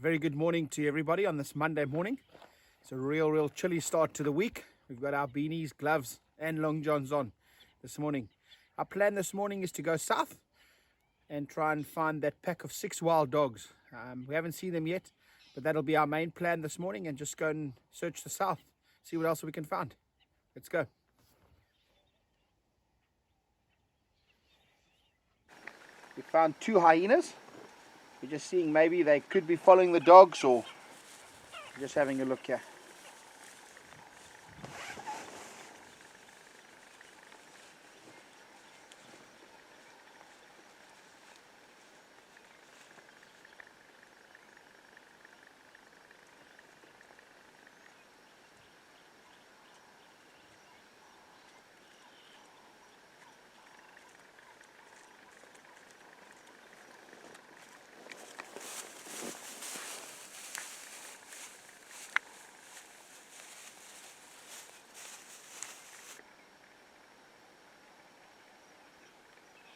Very good morning to everybody on this Monday morning. It's a real chilly start to the week. We've got our beanies, gloves and long johns on this morning. Our plan this morning is to go south and try and find that pack of 6 wild dogs. We haven't seen them yet, but that'll be our main plan this morning, and just go and search the south, see what else we can find. Let's go. We found 2 hyenas. We're just seeing maybe they could be following the dogs, or just having a look here.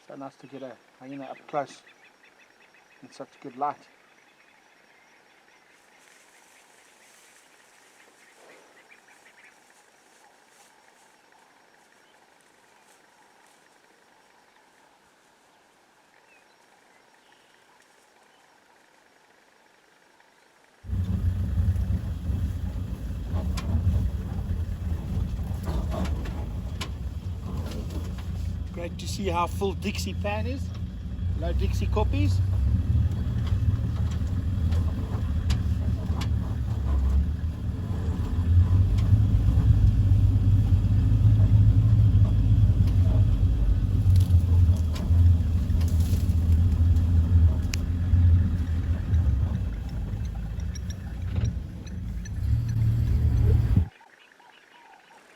So nice to get a hyena up close in such good light. Great to see how full Dixie pan is. No Dixie copies.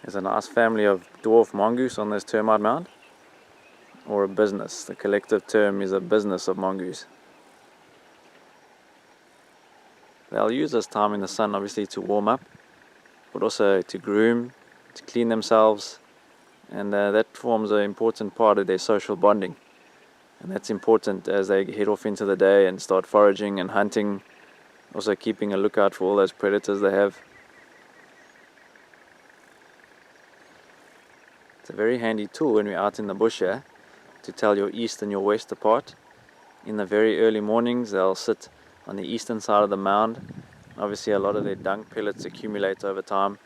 There's a nice family of dwarf mongoose on this termite mound, or a business. The collective term is a business of mongoose. They'll use this time in the sun obviously to warm up, but also to groom, to clean themselves, and that forms an important part of their social bonding. And that's important as they head off into the day and start foraging and hunting, also keeping a lookout for all those predators they have. It's a very handy tool when we're out in the bush here to tell your east and your west apart. In the very early mornings they'll sit on the eastern side of the mound. Obviously a lot of their dung pellets accumulate over time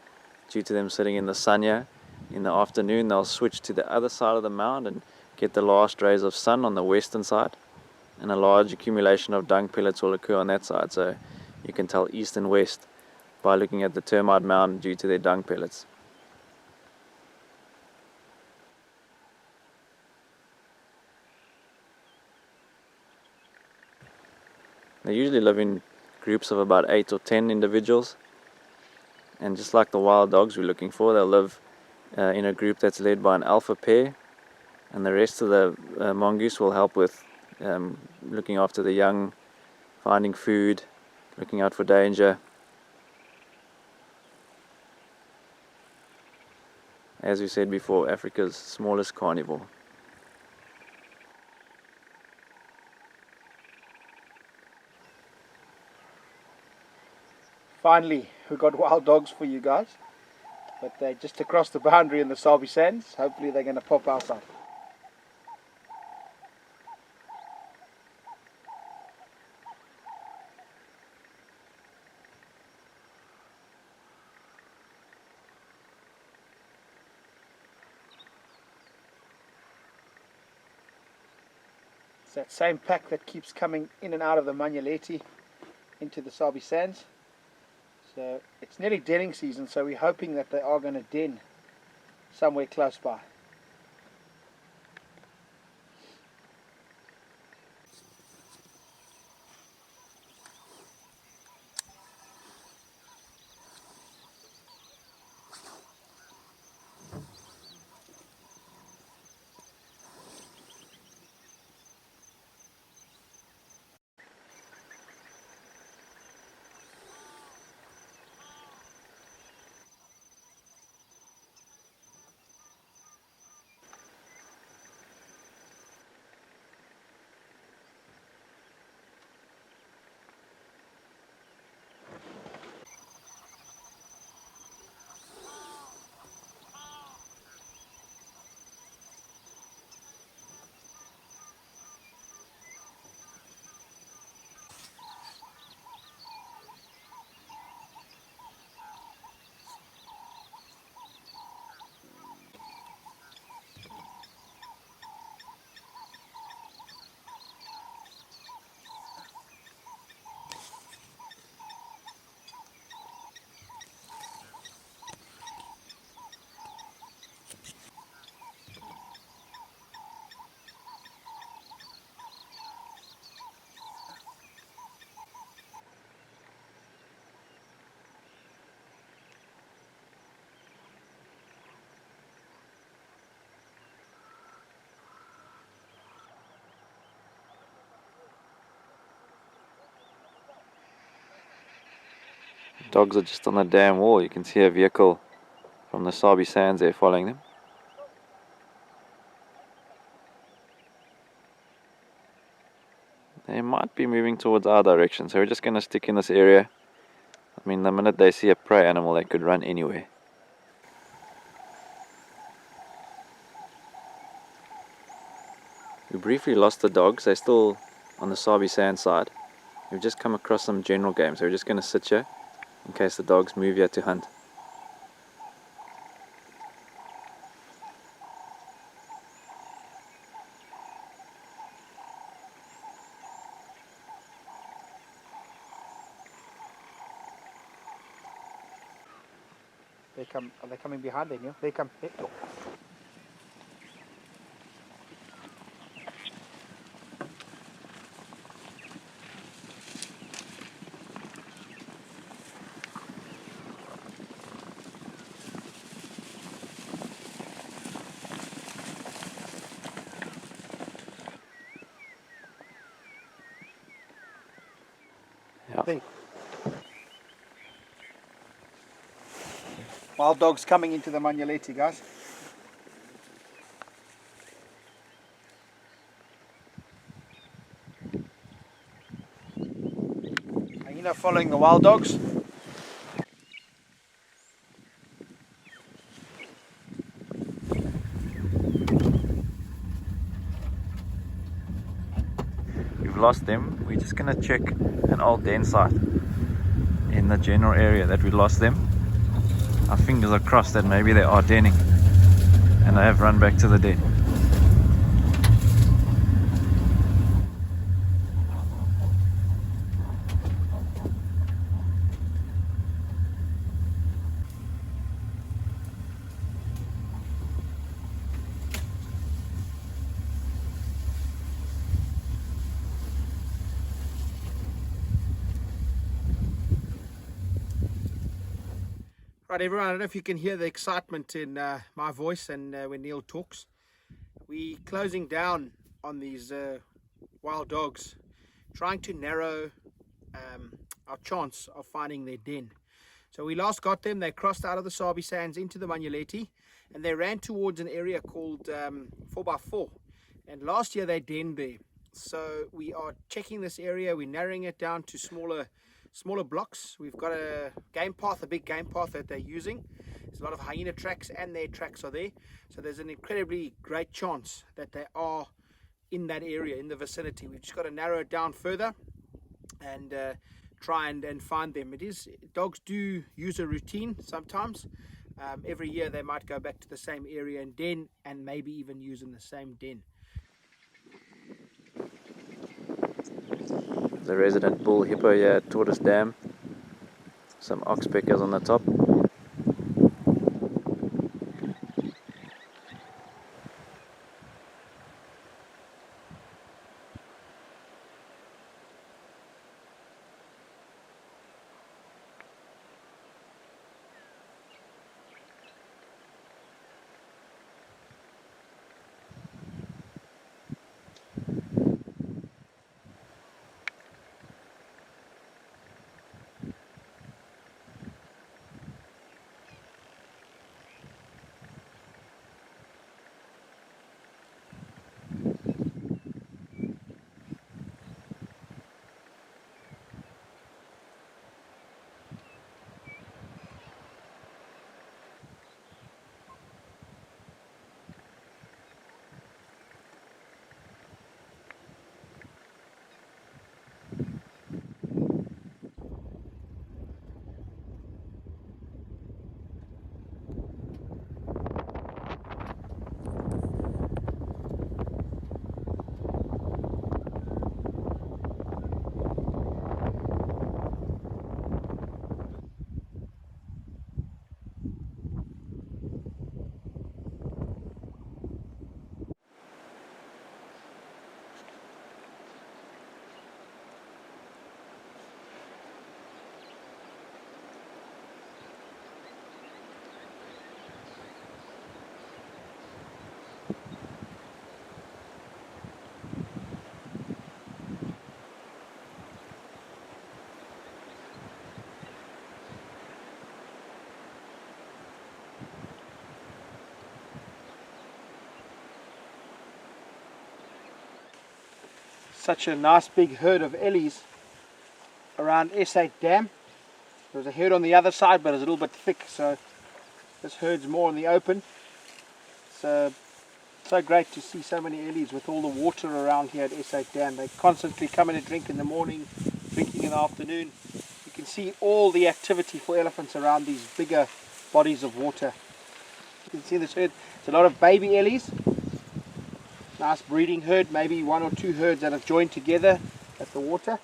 due to them sitting in the sun here. In the afternoon they'll switch to the other side of the mound and get the last rays of sun on the western side, and a large accumulation of dung pellets will occur on that side, so you can tell east and west by looking at the termite mound due to their dung pellets. They usually live in groups of about 8 or 10 individuals, and just like the wild dogs we're looking for, they'll live in a group that's led by an alpha pair, and the rest of the mongoose will help with looking after the young, finding food, looking out for danger. As we said before, Africa's smallest carnivore. Finally, we've got wild dogs for you guys, but they're just across the boundary in the Sabi Sands. Hopefully they're going to pop outside. It's that same pack that keeps coming in and out of the Manyaleti into the Sabi Sands. So it's nearly denning season, so we're hoping that they are going to den somewhere close by. Dogs are just on the dam wall. You can see a vehicle from the Sabi Sands there following them. They might be moving towards our direction, so we're just going to stick in this area. I mean, the minute they see a prey animal, they could run anywhere. We briefly lost the dogs. They're still on the Sabi Sand side. We've just come across some general game, so we're just going to sit here in case the dogs move here to hunt. Are they coming behind then? Yeah? They come. Hey. Yeah. Wild dogs coming into the Manyaleti, guys. Hyena following the wild dogs. We've lost them. We're just going to check an old den site in the general area that we lost them. Our fingers are crossed that maybe they are denning and they have run back to the den. Right, everyone, I don't know if you can hear the excitement in my voice and when Neil talks. We're closing down on these wild dogs, trying to narrow our chance of finding their den. So we last got them, they crossed out of the Sabi Sands into the Manyaleti, and they ran towards an area called 4x4. And last year they denned there. So we are checking this area, we're narrowing it down to smaller blocks. We've got a game path, a big game path that they're using. There's a lot of hyena tracks and their tracks are there. So there's an incredibly great chance that they are in that area, in the vicinity. We've just got to narrow it down further and try and find them. Dogs do use a routine sometimes. Every year they might go back to the same area and den, and maybe even use in the same den. The resident bull hippo here at Tortoise Dam. Some oxpeckers on the top. such a nice big herd of ellies around S8 Dam. There was a herd on the other side, but it's a little bit thick, so this herd's more in the open. So great to see so many ellies with all the water around here at S8 Dam. They constantly come in and drink in the morning, drinking in the afternoon. You can see all the activity for elephants around these bigger bodies of water. You can see this herd. It's a lot of baby ellies. Nice breeding herd, maybe 1 or 2 herds that have joined together at the water.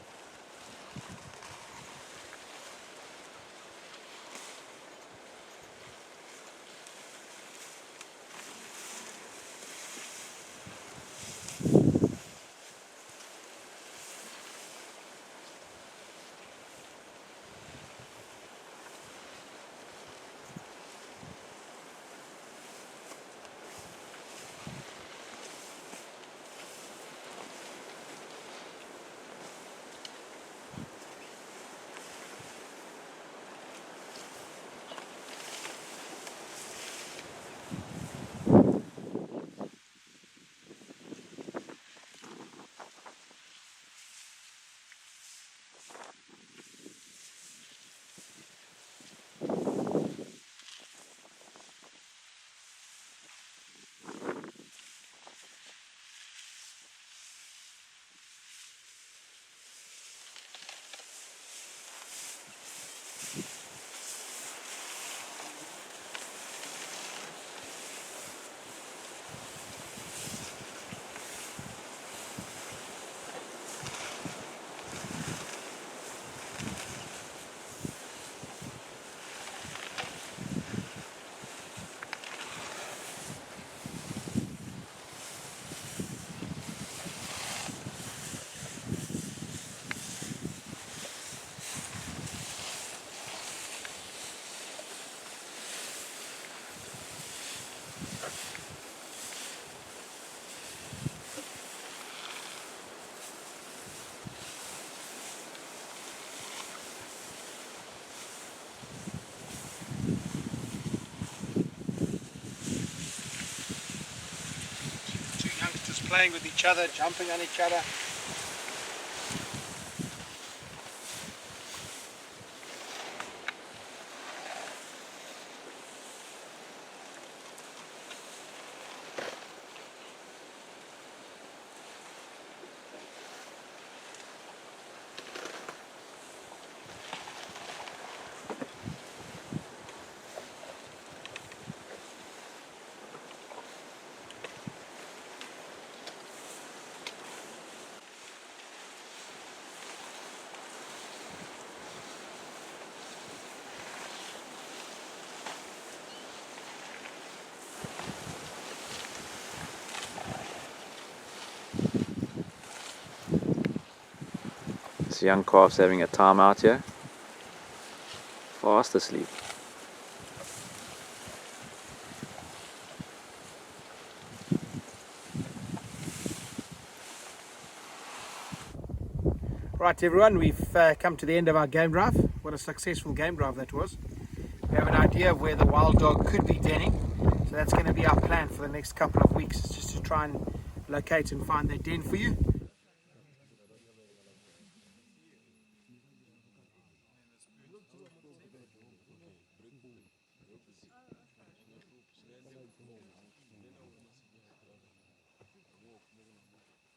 Playing with each other, jumping on each other. This young calf's having a time out here. Fast asleep. Right everyone, we've come to the end of our game drive. What a successful game drive that was. We have an idea of where the wild dog could be denning, so that's going to be our plan for the next couple of weeks, just to try and locate and find their den for you.